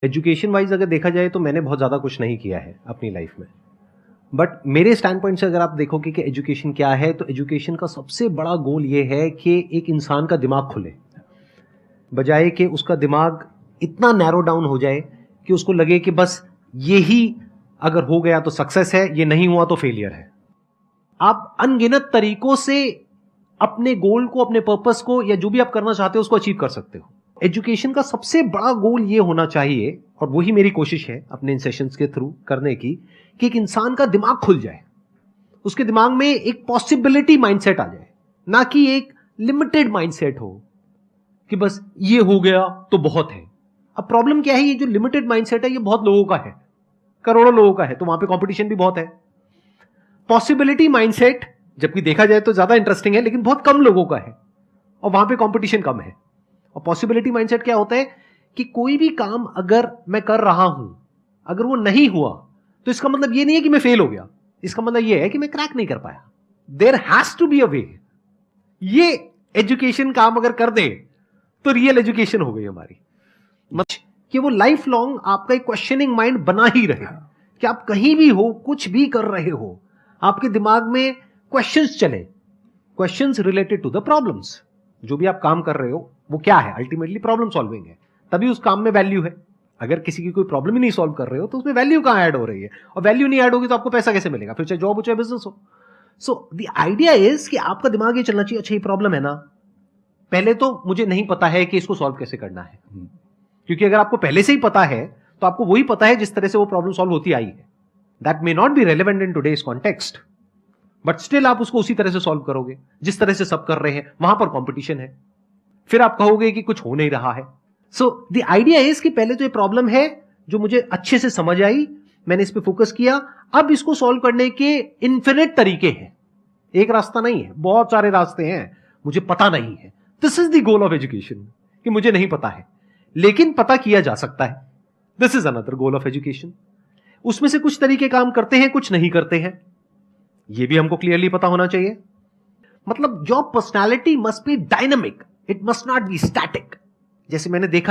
Education wise अगर देखा जाए तो मैंने बहुत ज़्यादा कुछ नहीं किया है अपनी लाइफ में। बट मेरे स्टैंड पॉइंट से अगर आप देखोगे कि एजुकेशन क्या है, तो एजुकेशन का सबसे बड़ा गोल ये है कि एक इंसान का दिमाग खुले, बजाय कि उसका दिमाग इतना नैरो डाउन हो जाए कि उसको लगे कि बस यही अगर हो गया तो सक्सेस है, ये नहीं हुआ तो फेलियर है। आप अनगिनत तरीकों से अपने गोल को, अपने पर्पस को, या जो भी आप करना चाहते हो उसको अचीव कर सकते हो। एजुकेशन का सबसे बड़ा गोल ये होना चाहिए, और वही मेरी कोशिश है अपने इन सेशंस के थ्रू करने की, कि एक इंसान का दिमाग खुल जाए, उसके दिमाग में एक पॉसिबिलिटी माइंडसेट आ जाए, ना कि एक लिमिटेड माइंडसेट हो कि बस ये हो गया तो बहुत है। अब प्रॉब्लम क्या है, ये जो लिमिटेड माइंडसेट है ये बहुत लोगों का है, करोड़ों लोगों का है, तो वहां पे कंपटीशन भी बहुत है। पॉसिबिलिटी माइंडसेट जबकि देखा जाए तो ज्यादा इंटरेस्टिंग है, लेकिन बहुत कम लोगों का है और वहां पे कंपटीशन कम है। और पॉसिबिलिटी माइंडसेट क्या होता है कि कोई भी काम अगर मैं कर रहा हूं, अगर वो नहीं हुआ तो इसका मतलब ये नहीं है कि मैं फेल हो गया, इसका मतलब ये है कि मैं क्रैक नहीं कर पाया। There has to be a way. ये एजुकेशन काम अगर कर दे तो रियल एजुकेशन हो गई हमारी। मतलब कि वो लाइफ लॉन्ग आपका एक क्वेश्चनिंग माइंड बना ही रहे, कि आप कहीं भी हो, कुछ भी कर रहे हो, आपके दिमाग में क्वेश्चंस चले, questions related to the problems. जो भी आप काम कर रहे हो वो क्या है, अल्टीमेटली प्रॉब्लम सॉल्विंग है, तभी उस काम में वैल्यू है। अगर किसी की कोई प्रॉब्लम ही नहीं सॉल्व कर रहे हो तो उसमें वैल्यू कहां ऐड हो रही है, और वैल्यू नहीं ऐड होगी तो आपको पैसा कैसे मिलेगा, फिर चाहे जॉब हो चाहे बिजनेस हो। सो द आइडिया इज कि आपका दिमाग ये चलना चाहिए, अच्छा ये प्रॉब्लम है ना, पहले तो मुझे नहीं पता है कि इसको सॉल्व कैसे करना है, क्योंकि अगर आपको पहले से ही पता है तो आपको वही पता है जिस तरह से वो प्रॉब्लम सॉल्व होती आई है। That may not be relevant in today's context, but still आप उसको उसी तरह से सॉल्व करोगे जिस तरह से सब कर रहे हैं। वहां पर कंपटीशन है, फिर आप कहोगे कि कुछ हो नहीं रहा है। सो द आइडिया इज कि पहले तो ये प्रॉब्लम है जो मुझे अच्छे से समझ आई, मैंने इस पे फोकस किया, अब इसको सॉल्व करने के इन्फिनिट तरीके हैं, एक रास्ता नहीं है, बहुत सारे रास्ते हैं, मुझे पता नहीं है। This is the goal of education, कि मुझे नहीं पता है लेकिन पता किया जा सकता है। This is another goal of education. उसमें से कुछ तरीके काम करते हैं, कुछ नहीं करते हैं, यह भी हमको क्लियरली पता होना चाहिए। मतलब your personality must be dynamic, it must not be static. जैसे मैंने देखा